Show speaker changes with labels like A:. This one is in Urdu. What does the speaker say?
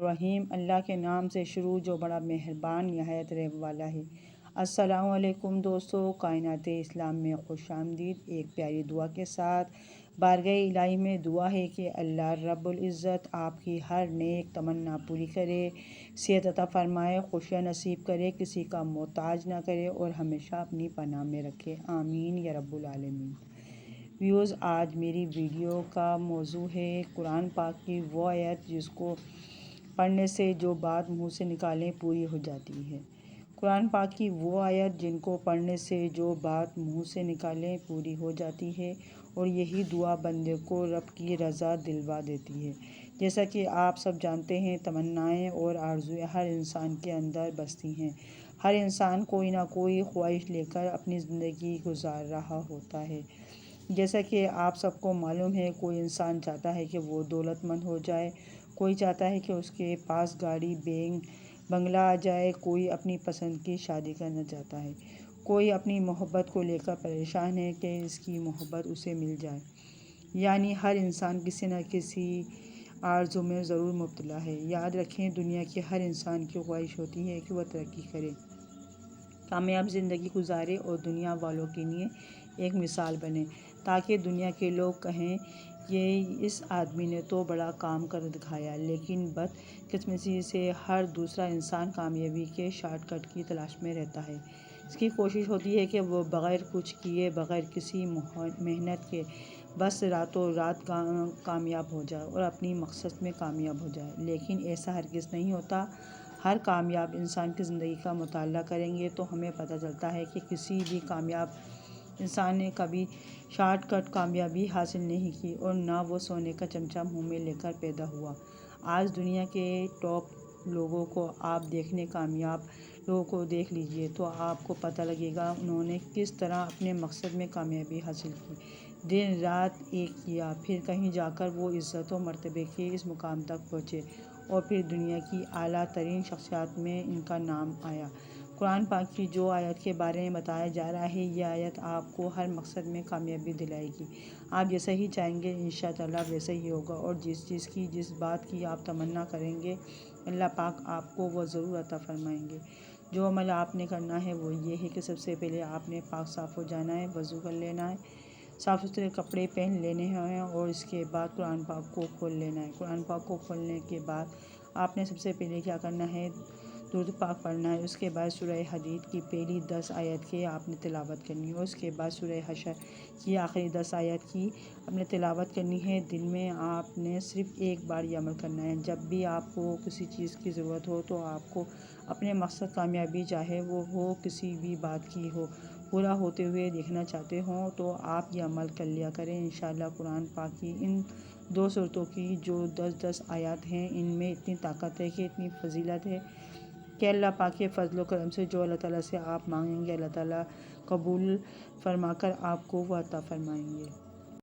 A: الرحیم۔ اللہ کے نام سے شروع جو بڑا مہربان نہایت رحم والا ہے۔ السلام علیکم دوستو، کائنات اسلام میں خوش آمدید۔ ایک پیاری دعا کے ساتھ بارگاہ الہی میں دعا ہے کہ اللہ رب العزت آپ کی ہر نیک تمنا پوری کرے، صحت عطا فرمائے، خوشیاں نصیب کرے، کسی کا محتاج نہ کرے اور ہمیشہ اپنی پناہ میں رکھے، آمین یا رب العالمین۔ ویوز، آج میری ویڈیو کا موضوع ہے قرآن پاک کی وہ آیت جس کو پڑھنے سے جو بات منہ سے نکالیں پوری ہو جاتی ہے۔ قرآن پاک کی وہ آیت جن کو پڑھنے سے جو بات منہ سے نکالیں پوری ہو جاتی ہے، اور یہی دعا بندے کو رب کی رضا دلوا دیتی ہے۔ جیسا کہ آپ سب جانتے ہیں، تمنائیں اور آرزویں ہر انسان کے اندر بستی ہیں۔ ہر انسان کوئی نہ کوئی خواہش لے کر اپنی زندگی گزار رہا ہوتا ہے۔ جیسا کہ آپ سب کو معلوم ہے، کوئی انسان چاہتا ہے کہ وہ دولت مند ہو جائے، کوئی چاہتا ہے کہ اس کے پاس گاڑی بنگلہ آ جائے، کوئی اپنی پسند کی شادی کرنا چاہتا ہے، کوئی اپنی محبت کو لے کر پریشان ہے کہ اس کی محبت اسے مل جائے۔ یعنی ہر انسان کسی نہ کسی آرزو میں ضرور مبتلا ہے۔ یاد رکھیں، دنیا کے ہر انسان کی خواہش ہوتی ہے کہ وہ ترقی کرے، کامیاب زندگی گزارے اور دنیا والوں کے لیے ایک مثال بنے، تاکہ دنیا کے لوگ کہیں کہ اس آدمی نے تو بڑا کام کر دکھایا۔ لیکن بدقسمتی سے ہر دوسرا انسان کامیابی کے شارٹ کٹ کی تلاش میں رہتا ہے۔ اس کی کوشش ہوتی ہے کہ وہ بغیر کچھ کیے، بغیر کسی محنت کے بس راتوں رات کامیاب ہو جائے اور اپنی مقصد میں کامیاب ہو جائے۔ لیکن ایسا ہرگز نہیں ہوتا۔ ہر کامیاب انسان کی زندگی کا مطالعہ کریں گے تو ہمیں پتہ چلتا ہے کہ کسی بھی کامیاب انسان نے کبھی شارٹ کٹ کامیابی حاصل نہیں کی، اور نہ وہ سونے کا چمچہ منہ میں لے کر پیدا ہوا۔ آج دنیا کے ٹاپ لوگوں کو آپ دیکھیں، کامیاب لوگوں کو دیکھ لیجئے تو آپ کو پتہ لگے گا انہوں نے کس طرح اپنے مقصد میں کامیابی حاصل کی، دن رات ایک کیا، پھر کہیں جا کر وہ عزت و مرتبے کے اس مقام تک پہنچے، اور پھر دنیا کی اعلیٰ ترین شخصیات میں ان کا نام آیا۔ قرآن پاک کی جو آیت کے بارے میں بتایا جا رہا ہے، یہ آیت آپ کو ہر مقصد میں کامیابی دلائے گی۔ آپ جیسا ہی چاہیں گے انشاءاللہ ویسا ہی ہوگا، اور جس بات کی آپ تمنا کریں گے، اللہ پاک آپ کو وہ ضرور عطا فرمائیں گے۔ جو عمل آپ نے کرنا ہے وہ یہ ہے کہ سب سے پہلے آپ نے پاک صاف ہو جانا ہے، وضو کر لینا ہے، صاف ستھرے کپڑے پہن لینے ہیں، اور اس کے بعد قرآن پاک کو کھول لینا ہے۔ قرآن پاک کو کھولنے کے بعد آپ نے سب سے پہلے کیا کرنا ہے، درود پاک پڑھنا ہے۔ اس کے بعد سورہ حدید کی پہلی 10 آیت کی آپ نے تلاوت کرنی ہے۔ اس کے بعد سورہ حشر کی آخری 10 آیت کی آپ نے تلاوت کرنی ہے۔ دن میں آپ نے صرف ایک بار یہ عمل کرنا ہے۔ جب بھی آپ کو کسی چیز کی ضرورت ہو تو آپ کو اپنے مقصد کامیابی، چاہے وہ ہو کسی بھی بات کی ہو، پورا ہوتے ہوئے دیکھنا چاہتے ہوں تو آپ یہ عمل کر لیا کریں۔ انشاءاللہ قرآن پاک کی ان 2 سورتوں کی جو 10 آیات ہیں، ان میں اتنی طاقت ہے، کہ اتنی فضیلت ہے کہ اللہ پاک کے فضل و کرم سے جو اللہ تعالیٰ سے آپ مانگیں گے، اللہ تعالیٰ قبول فرما کر آپ کو وہ عطا فرمائیں گے۔